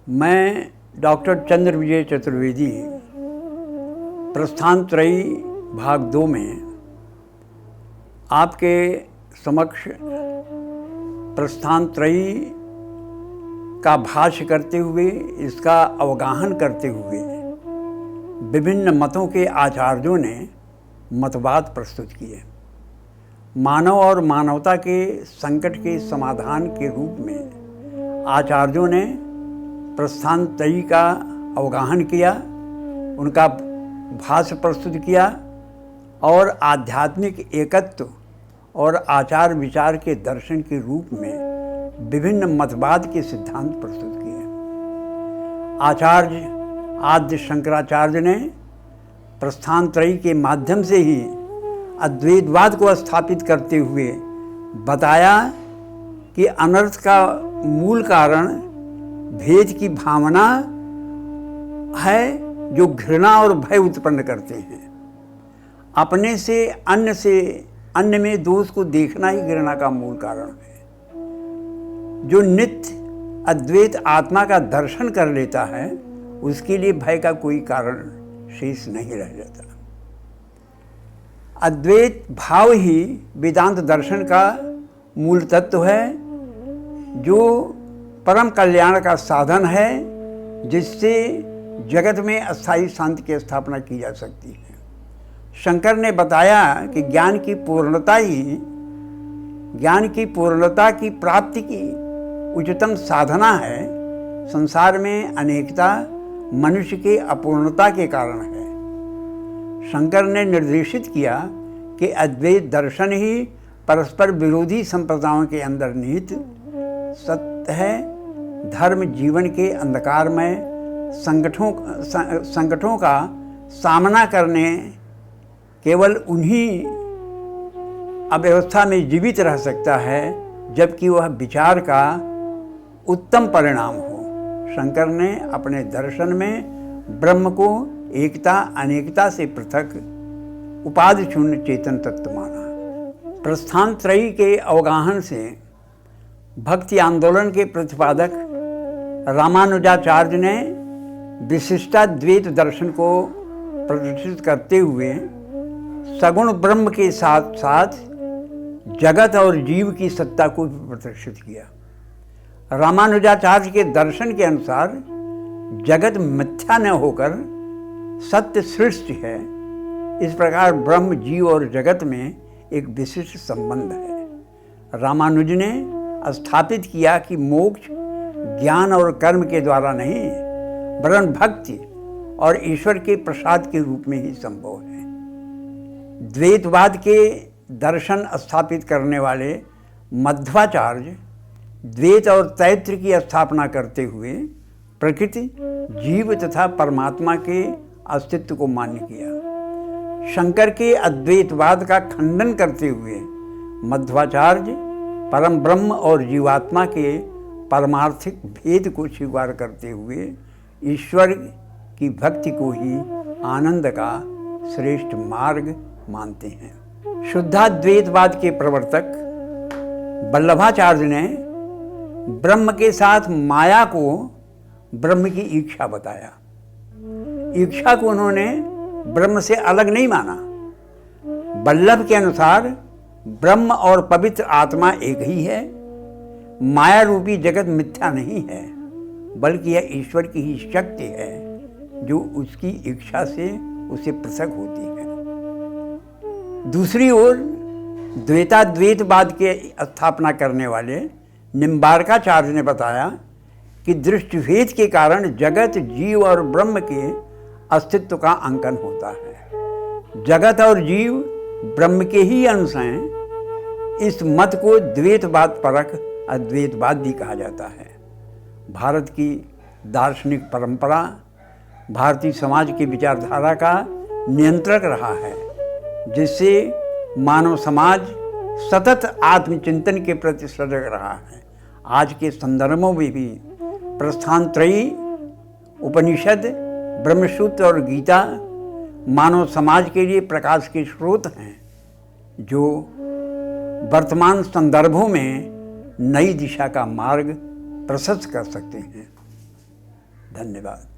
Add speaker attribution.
Speaker 1: मैं डॉक्टर चंद्र विजय चतुर्वेदी प्रस्थान त्रयी भाग 2 में आपके समक्ष प्रस्थान त्रयी का भाष्य करते हुए, इसका अवगाहन करते हुए विभिन्न मतों के आचार्यों ने मतवाद प्रस्तुत किए। मानव और मानवता के संकट के समाधान के रूप में आचार्यों ने प्रस्थान त्रयी का अवगाहन किया, उनका भाष्य प्रस्तुत किया और आध्यात्मिक एकत्व और आचार विचार के दर्शन के रूप में विभिन्न मतवाद के सिद्धांत प्रस्तुत किए। आचार्य आद्य शंकराचार्य ने प्रस्थान त्रयी के माध्यम से ही अद्वैतवाद को स्थापित करते हुए बताया कि अनर्थ का मूल कारण भेद की भावना है, जो घृणा और भय उत्पन्न करते हैं। अपने से अन्य में दोष को देखना ही घृणा का मूल कारण है। जो नित्य अद्वैत आत्मा का दर्शन कर लेता है, उसके लिए भय का कोई कारण शेष नहीं रह जाता। अद्वैत भाव ही वेदांत दर्शन का मूल तत्व है, जो परम कल्याण का साधन है, जिससे जगत में अस्थायी शांति की स्थापना की जा सकती है। शंकर ने बताया कि ज्ञान की पूर्णता की प्राप्ति की उच्चतम साधना है। संसार में अनेकता मनुष्य के अपूर्णता के कारण है। शंकर ने निर्देशित किया कि अद्वैत दर्शन ही परस्पर विरोधी संप्रदायों के अंदर निहित सत्य है। धर्म जीवन के अंधकार में संकटों का सामना करने केवल उन्हीं अव्यवस्था में जीवित रह सकता है जबकि वह विचार का उत्तम परिणाम हो। शंकर ने अपने दर्शन में ब्रह्म को एकता अनेकता से पृथक उपाधि शून्य चेतन तत्व माना। प्रस्थान त्रयी के अवगाहन से भक्ति आंदोलन के प्रतिपादक रामानुजाचार्य ने विशिष्टाद्वैत दर्शन को प्रदर्शित करते हुए सगुण ब्रह्म के साथ साथ जगत और जीव की सत्ता को भी प्रदर्शित किया। रामानुजाचार्य के दर्शन के अनुसार जगत मिथ्या न होकर सत्य सृष्टि है। इस प्रकार ब्रह्म जीव और जगत में एक विशिष्ट संबंध है। रामानुज ने स्थापित किया कि मोक्ष ज्ञान और कर्म के द्वारा नहीं, वरन भक्ति और ईश्वर के प्रसाद के रूप में ही संभव है। द्वैतवाद के दर्शन स्थापित करने वाले मध्वाचार्य द्वैत और तैत्र की स्थापना करते हुए प्रकृति, जीव तथा परमात्मा के अस्तित्व को मान्य किया। शंकर के अद्वैतवाद का खंडन करते हुए मध्वाचार्य परम ब्रह्म और जीवात्मा के पारमार्थिक भेद को स्वीकार करते हुए ईश्वर की भक्ति को ही आनंद का श्रेष्ठ मार्ग मानते हैं। शुद्धाद्वैतवाद के प्रवर्तक वल्लभाचार्य ने ब्रह्म के साथ माया को ब्रह्म की इच्छा बताया। इच्छा को उन्होंने ब्रह्म से अलग नहीं माना। वल्लभ के अनुसार ब्रह्म और पवित्र आत्मा एक ही है। माया रूपी जगत मिथ्या नहीं है, बल्कि यह ईश्वर की ही शक्ति है जो उसकी इच्छा से उसे पृथक होती है। दूसरी ओर द्वैताद्वैतवाद के स्थापना करने वाले निम्बार्काचार्य ने बताया कि दृष्टिभेद के कारण जगत, जीव और ब्रह्म के अस्तित्व का अंकन होता है। जगत और जीव ब्रह्म के ही अंश हैं। इस मत को द्वैतवाद परक अद्वैतवाद भी कहा जाता है। भारत की दार्शनिक परंपरा भारतीय समाज की विचारधारा का नियंत्रक रहा है, जिससे मानव समाज सतत आत्मचिंतन के प्रति सजग रहा है। आज के संदर्भों में भी प्रस्थान त्रयी, उपनिषद, ब्रह्मसूत्र और गीता मानव समाज के लिए प्रकाश के स्रोत हैं, जो वर्तमान संदर्भों में नई दिशा का मार्ग प्रशस्त कर सकते हैं। धन्यवाद।